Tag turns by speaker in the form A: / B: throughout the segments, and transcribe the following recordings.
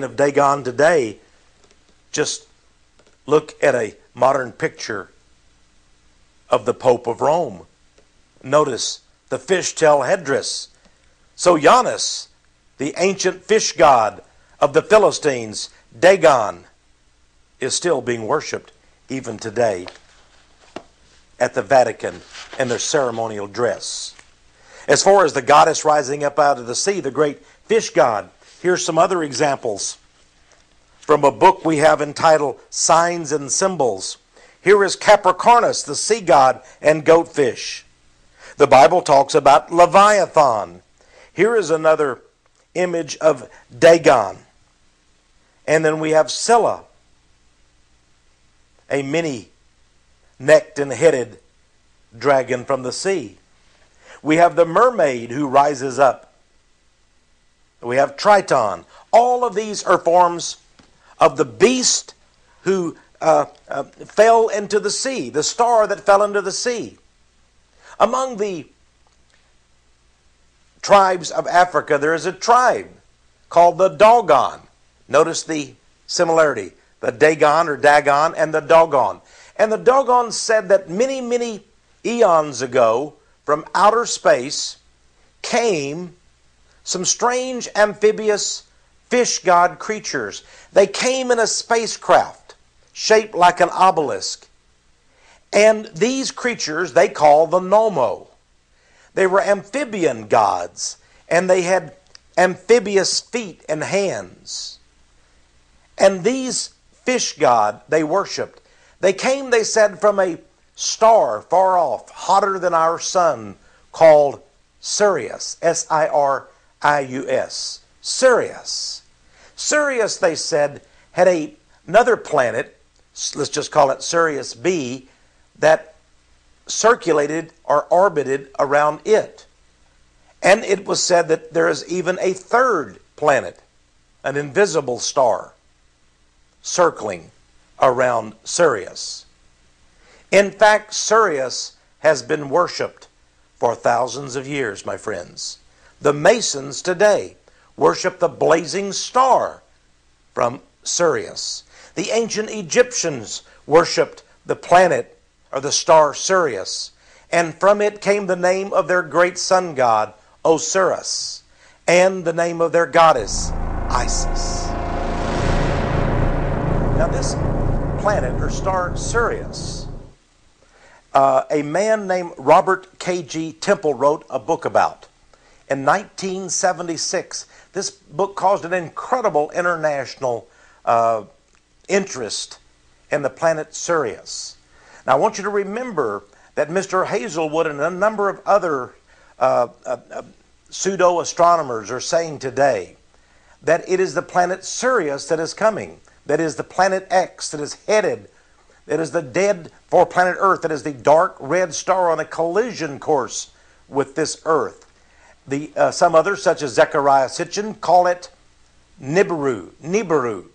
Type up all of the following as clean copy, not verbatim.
A: of Dagon today, just look at a modern picture of the Pope of Rome. Notice the fishtail headdress. So Janus, the ancient fish god of the Philistines, Dagon, is still being worshipped even today at the Vatican in their ceremonial dress. As far as the goddess rising up out of the sea, the great fish god, here's some other examples from a book we have entitled Signs and Symbols. Here is Capricornus, the sea god and goatfish. The Bible talks about Leviathan. Here is another image of Dagon. And then we have Scylla, a many-necked and headed dragon from the sea. We have the mermaid who rises up. We have Triton. All of these are forms of the beast who fell into the sea, the star that fell into the sea. Among the tribes of Africa, there is a tribe called the Dogon. Notice the similarity, the Dagon or Dagon and the Dogon. And the Dogon said that many, many eons ago, from outer space, came some strange amphibious fish god creatures. They came in a spacecraft shaped like an obelisk. And these creatures they call the Nomo. They were amphibian gods, and they had amphibious feet and hands. And these fish god they worshipped. They came, they said, from a star far off, hotter than our sun, called Sirius, S-I-R-I-U-S, Sirius. Sirius, they said, had another planet, let's just call it Sirius B, that circulated or orbited around it. And it was said that there is even a third planet, an invisible star, circling around Sirius. In fact, Sirius has been worshipped for thousands of years, my friends. The Masons today worship the blazing star from Sirius. The ancient Egyptians worshipped the planet or the star Sirius, and from it came the name of their great sun god, Osiris, and the name of their goddess, Isis. Now this planet or star Sirius, a man named Robert K.G. Temple wrote a book about. In 1976, this book caused an incredible international interest in the planet Sirius. Now I want you to remember that Mr. Hazelwood and a number of other pseudo-astronomers are saying today that it is the planet Sirius that is coming, that is the planet X that is headed, that is the dead for planet Earth, that is the dark red star on a collision course with this Earth. Some others, such as Zechariah Sitchin, call it NIBIRU.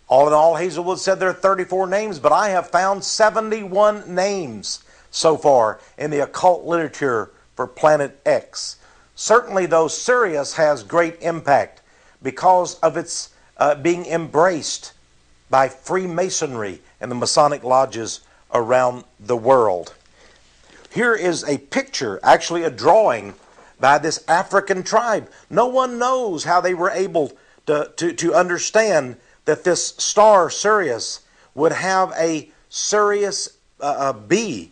A: All in all, Hazelwood said there are 34 names, but I have found 71 names so far in the occult literature for Planet X. Certainly, though, Sirius has great impact because of its being embraced by Freemasonry and the Masonic lodges around the world. Here is a picture, actually a drawing, by this African tribe. No one knows how they were able to understand that this star Sirius would have a Sirius B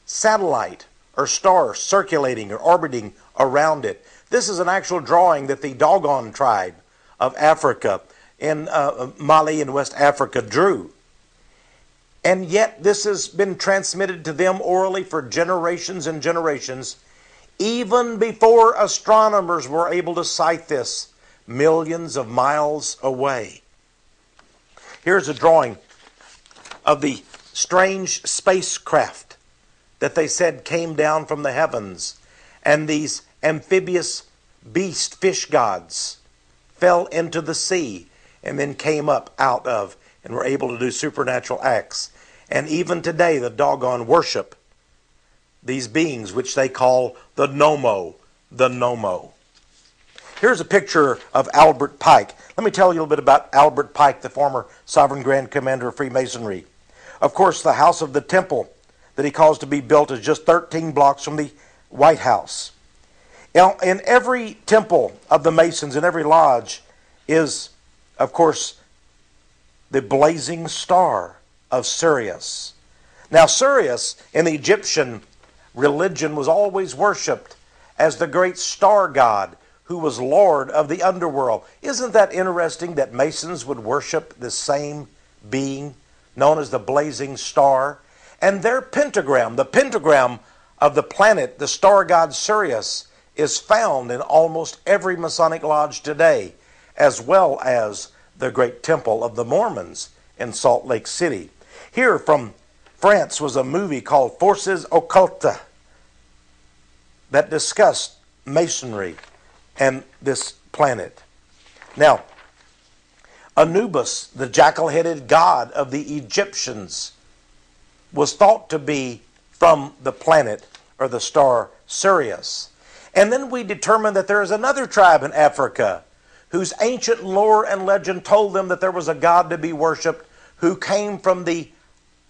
A: satellite or star circulating or orbiting around it. This is an actual drawing that the Dogon tribe of Africa in Mali and West Africa drew. And yet this has been transmitted to them orally for generations and generations, even before astronomers were able to sight this millions of miles away. Here's a drawing of the strange spacecraft that they said came down from the heavens, and these amphibious beast fish gods fell into the sea and then came up out of and were able to do supernatural acts. And even today the Dogon worship these beings which they call the Nomo, the Nomo. Here's a picture of Albert Pike. Let me tell you a little bit about Albert Pike, the former Sovereign Grand Commander of Freemasonry. Of course, the house of the temple that he caused to be built is just 13 blocks from the White House. Now, in every temple of the Masons, in every lodge, is, of course, the blazing star of Sirius. Now, Sirius in the Egyptian religion was always worshipped as the great star god who was Lord of the underworld. Isn't that interesting that Masons would worship the same being known as the blazing star? And their pentagram, the pentagram of the planet, the star god Sirius, is found in almost every Masonic lodge today, as well as the great temple of the Mormons in Salt Lake City. Here from France was a movie called Forces Occultes that discussed Masonry and this planet. Now, Anubis, the jackal-headed god of the Egyptians, was thought to be from the planet or the star Sirius. And then we determined that there is another tribe in Africa whose ancient lore and legend told them that there was a god to be worshipped who came from the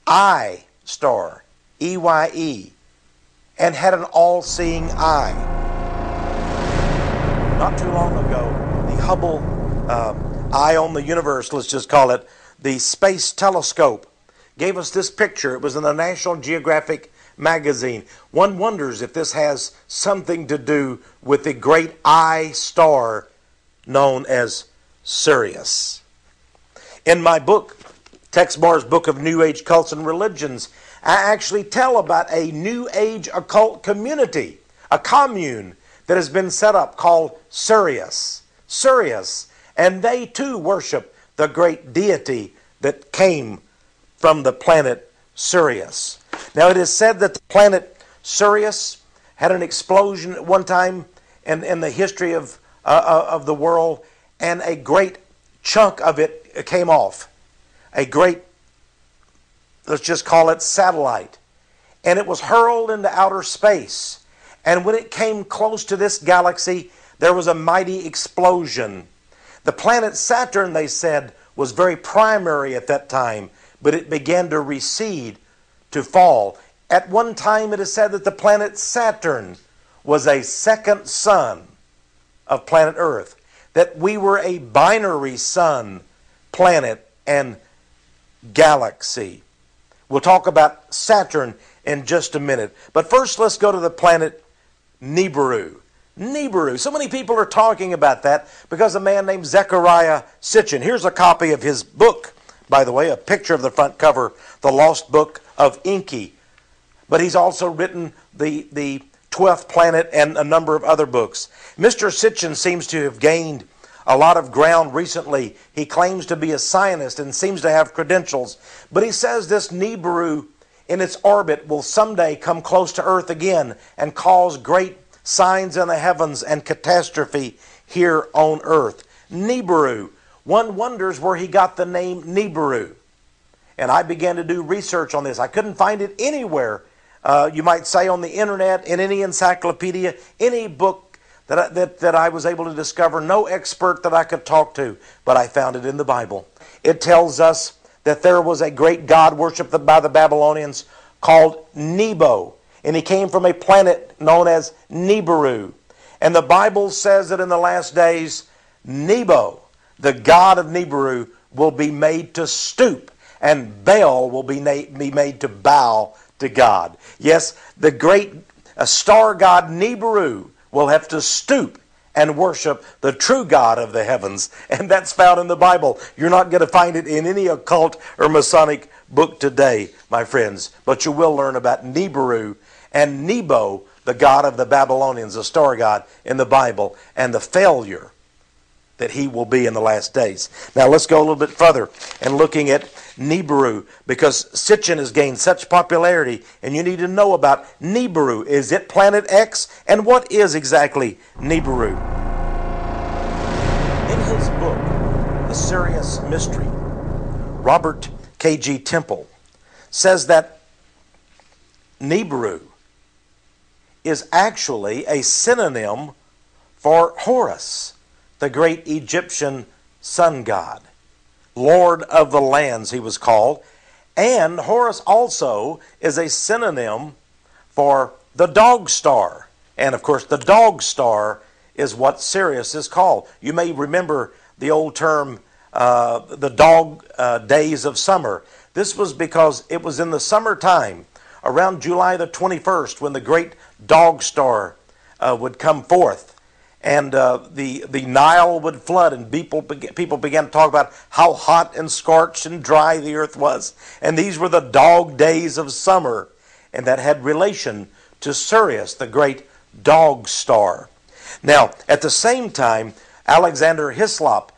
A: Eye star, EYE, and had an all-seeing eye. Not too long ago, the Hubble Eye on the Universe, let's just call it, the space telescope, gave us this picture. It was in the National Geographic magazine. One wonders if this has something to do with the great eye star known as Sirius. In my book, Texe Barr's Book of New Age Cults and Religions, I actually tell about a New Age occult community, a commune that has been set up called Sirius. Sirius, and they too worship the great deity that came from the planet Sirius. Now it is said that the planet Sirius had an explosion at one time in the history of the world, and a great chunk of it came off. A great, let's just call it satellite. And it was hurled into outer space. And when it came close to this galaxy, there was a mighty explosion. The planet Saturn, they said, was very primary at that time, but it began to recede, to fall. At one time, it is said that the planet Saturn was a second sun of planet Earth, that we were a binary sun, planet, and galaxy. We'll talk about Saturn in just a minute. But first, let's go to the planet NIBIRU. NIBIRU. So many people are talking about that because a man named Zecharia Sitchin. Here's a copy of his book, by the way, a picture of the front cover, The Lost Book of Enki. But he's also written the 12th Planet and a number of other books. Mr. Sitchin seems to have gained a lot of ground recently. He claims to be a scientist and seems to have credentials. But he says this NIBIRU in its orbit will someday come close to Earth again and cause great signs in the heavens and catastrophe here on Earth. NIBIRU. One wonders where he got the name NIBIRU. And I began to do research on this. I couldn't find it anywhere. You might say on the internet, in any encyclopedia, any book that I was able to discover, no expert that I could talk to, but I found it in the Bible. It tells us that there was a great god worshipped by the Babylonians called Nebo, and he came from a planet known as NIBIRU. And the Bible says that in the last days, Nebo, the god of NIBIRU, will be made to stoop, and Baal will be made to bow to God. Yes, the great star god NIBIRU will have to stoop and worship the true God of the heavens. And that's found in the Bible. You're not going to find it in any occult or Masonic book today, my friends. But you will learn about NIBIRU and Nebo, the god of the Babylonians, the star god in the Bible, and the failure that he will be in the last days. Now let's go a little bit further and looking at NIBIRU, because Sitchin has gained such popularity, and you need to know about NIBIRU. Is it Planet X? And what is exactly NIBIRU? In his book, The Sirius Mystery, Robert K.G. Temple says that NIBIRU is actually a synonym for Horus. the great Egyptian sun god. Lord of the lands, he was called. And Horus also is a synonym for the dog star. And of course, the dog star is what Sirius is called. You may remember the old term, the dog days of summer. This was because it was in the summertime, around July the 21st, when the great dog star would come forth. And the Nile would flood, and people began to talk about how hot and scorched and dry the earth was. And these were the dog days of summer, and that had relation to Sirius, the great dog star. Now, at the same time, Alexander Hislop